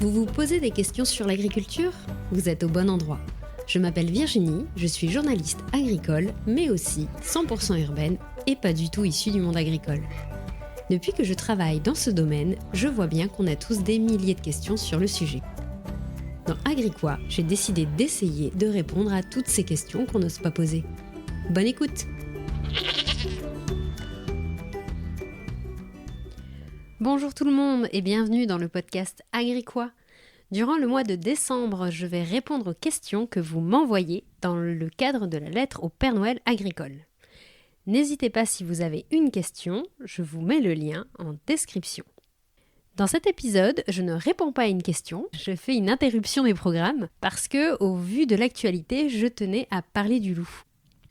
Vous vous posez des questions sur l'agriculture ? Vous êtes au bon endroit. Je m'appelle Virginie, je suis journaliste agricole, mais aussi 100% urbaine et pas du tout issue du monde agricole. Depuis que je travaille dans ce domaine, je vois bien qu'on a tous des milliers de questions sur le sujet. Dans Agriquois, j'ai décidé d'essayer de répondre à toutes ces questions qu'on n'ose pas poser. Bonne écoute! Bonjour tout le monde et bienvenue dans le podcast Agriquois. Durant le mois de décembre, je vais répondre aux questions que vous m'envoyez dans le cadre de la lettre au Père Noël agricole. N'hésitez pas si vous avez une question, je vous mets le lien en description. Dans cet épisode, je ne réponds pas à une question, je fais une interruption des programmes parce que, au vu de l'actualité, je tenais à parler du loup.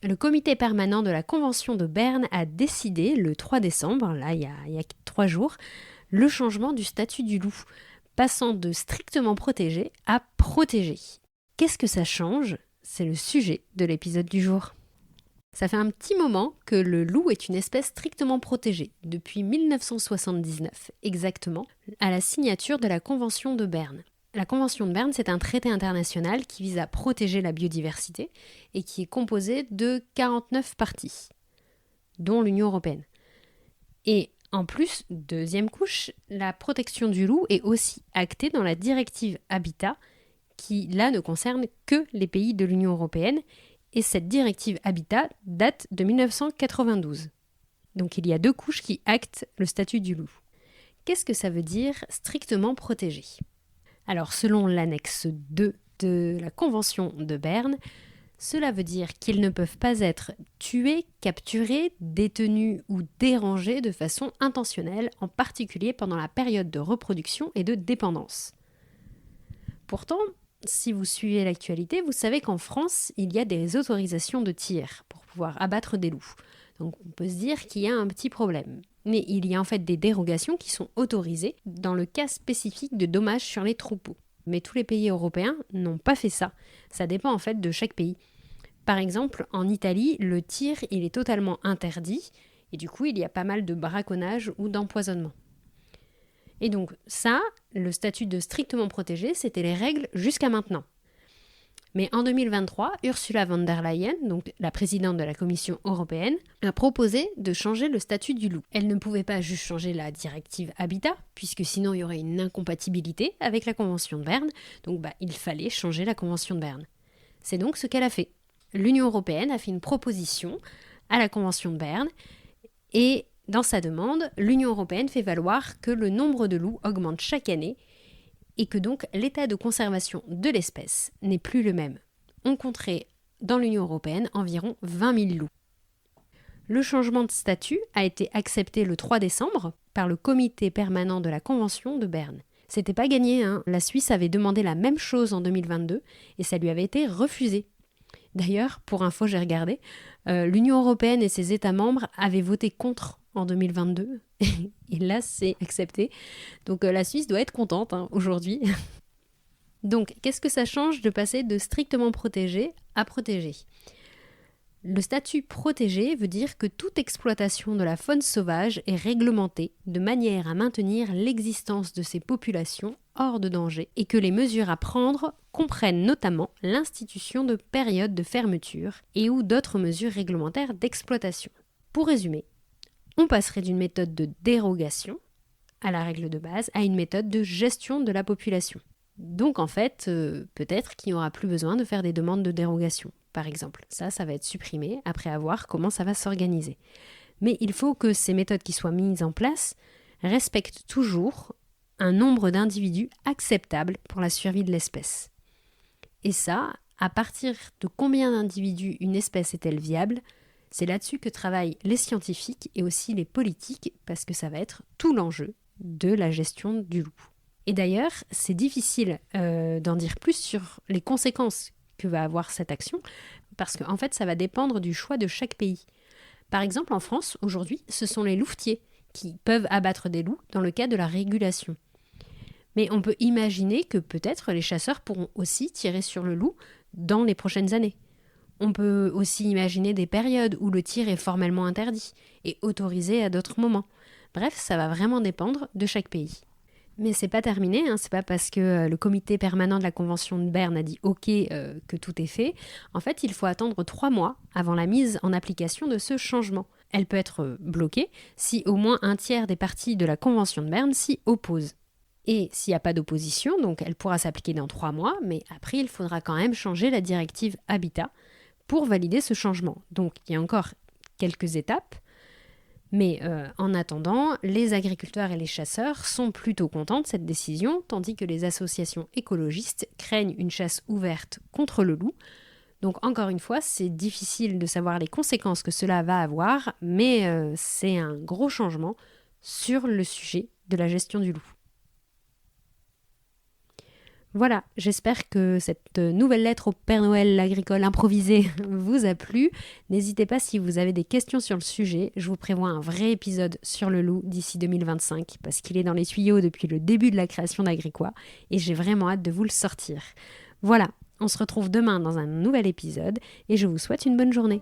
Le comité permanent de la Convention de Berne a décidé le 3 décembre, il y a 3 jours, le changement du statut du loup, passant de strictement protégé à protégé. Qu'est-ce que ça change ? C'est le sujet de l'épisode du jour. Ça fait un petit moment que le loup est une espèce strictement protégée, depuis 1979 exactement, à la signature de la Convention de Berne. La Convention de Berne, c'est un traité international qui vise à protéger la biodiversité et qui est composé de 49 parties, dont l'Union européenne. Et en plus, deuxième couche, la protection du loup est aussi actée dans la directive Habitat, qui là ne concerne que les pays de l'Union européenne, et cette directive Habitat date de 1992. Donc il y a 2 couches qui actent le statut du loup. Qu'est-ce que ça veut dire strictement protégé ? Alors, selon l'annexe 2 de la Convention de Berne, cela veut dire qu'ils ne peuvent pas être tués, capturés, détenus ou dérangés de façon intentionnelle, en particulier pendant la période de reproduction et de dépendance. Pourtant, si vous suivez l'actualité, vous savez qu'en France, il y a des autorisations de tir pour pouvoir abattre des loups. Donc on peut se dire qu'il y a un petit problème. Mais il y a en fait des dérogations qui sont autorisées dans le cas spécifique de dommages sur les troupeaux. Mais tous les pays européens n'ont pas fait ça. Ça dépend en fait de chaque pays. Par exemple, en Italie, le tir, il est totalement interdit. Et du coup, il y a pas mal de braconnage ou d'empoisonnement. Et donc ça, le statut de strictement protégé, c'était les règles jusqu'à maintenant. Mais en 2023, Ursula von der Leyen, donc la présidente de la Commission européenne, a proposé de changer le statut du loup. Elle ne pouvait pas juste changer la directive Habitat, puisque sinon il y aurait une incompatibilité avec la Convention de Berne, donc il fallait changer la Convention de Berne. C'est donc ce qu'elle a fait. L'Union européenne a fait une proposition à la Convention de Berne, et dans sa demande, l'Union européenne fait valoir que le nombre de loups augmente chaque année, et que donc l'état de conservation de l'espèce n'est plus le même. On compterait dans l'Union européenne environ 20 000 loups. Le changement de statut a été accepté le 3 décembre par le comité permanent de la Convention de Berne. C'était pas gagné, La Suisse avait demandé la même chose en 2022 et ça lui avait été refusé. D'ailleurs, pour info, j'ai regardé, l'Union européenne et ses États membres avaient voté contre en 2022, et là c'est accepté. Donc la Suisse doit être contente aujourd'hui. Donc qu'est-ce que ça change de passer de strictement protégé à protégé ? Le statut protégé veut dire que toute exploitation de la faune sauvage est réglementée de manière à maintenir l'existence de ces populations hors de danger et que les mesures à prendre comprennent notamment l'institution de périodes de fermeture et ou d'autres mesures réglementaires d'exploitation. Pour résumer, on passerait d'une méthode de dérogation à la règle de base à une méthode de gestion de la population. Donc en fait, peut-être qu'il n'y aura plus besoin de faire des demandes de dérogation, par exemple. Ça va être supprimé après à voir comment ça va s'organiser. Mais il faut que ces méthodes qui soient mises en place respectent toujours un nombre d'individus acceptable pour la survie de l'espèce. Et ça, à partir de combien d'individus une espèce est-elle viable ? C'est là-dessus que travaillent les scientifiques et aussi les politiques, parce que ça va être tout l'enjeu de la gestion du loup. Et d'ailleurs, c'est difficile d'en dire plus sur les conséquences que va avoir cette action, parce qu'en fait, ça va dépendre du choix de chaque pays. Par exemple, en France, aujourd'hui, ce sont les louvetiers qui peuvent abattre des loups dans le cas de la régulation. Mais on peut imaginer que peut-être les chasseurs pourront aussi tirer sur le loup dans les prochaines années. On peut aussi imaginer des périodes où le tir est formellement interdit et autorisé à d'autres moments. Bref, ça va vraiment dépendre de chaque pays. Mais c'est pas terminé, c'est pas parce que le comité permanent de la Convention de Berne a dit OK que tout est fait. En fait, il faut attendre 3 mois avant la mise en application de ce changement. Elle peut être bloquée si au moins un tiers des parties de la Convention de Berne s'y opposent. Et s'il n'y a pas d'opposition, donc elle pourra s'appliquer dans 3 mois, mais après il faudra quand même changer la directive Habitat pour valider ce changement. Donc il y a encore quelques étapes. Mais en attendant, les agriculteurs et les chasseurs sont plutôt contents de cette décision, tandis que les associations écologistes craignent une chasse ouverte contre le loup. Donc encore une fois, c'est difficile de savoir les conséquences que cela va avoir, mais c'est un gros changement sur le sujet de la gestion du loup. Voilà, j'espère que cette nouvelle lettre au Père Noël agricole improvisée vous a plu. N'hésitez pas si vous avez des questions sur le sujet. Je vous prévois un vrai épisode sur le loup d'ici 2025 parce qu'il est dans les tuyaux depuis le début de la création d'Agricois et j'ai vraiment hâte de vous le sortir. Voilà, on se retrouve demain dans un nouvel épisode et je vous souhaite une bonne journée.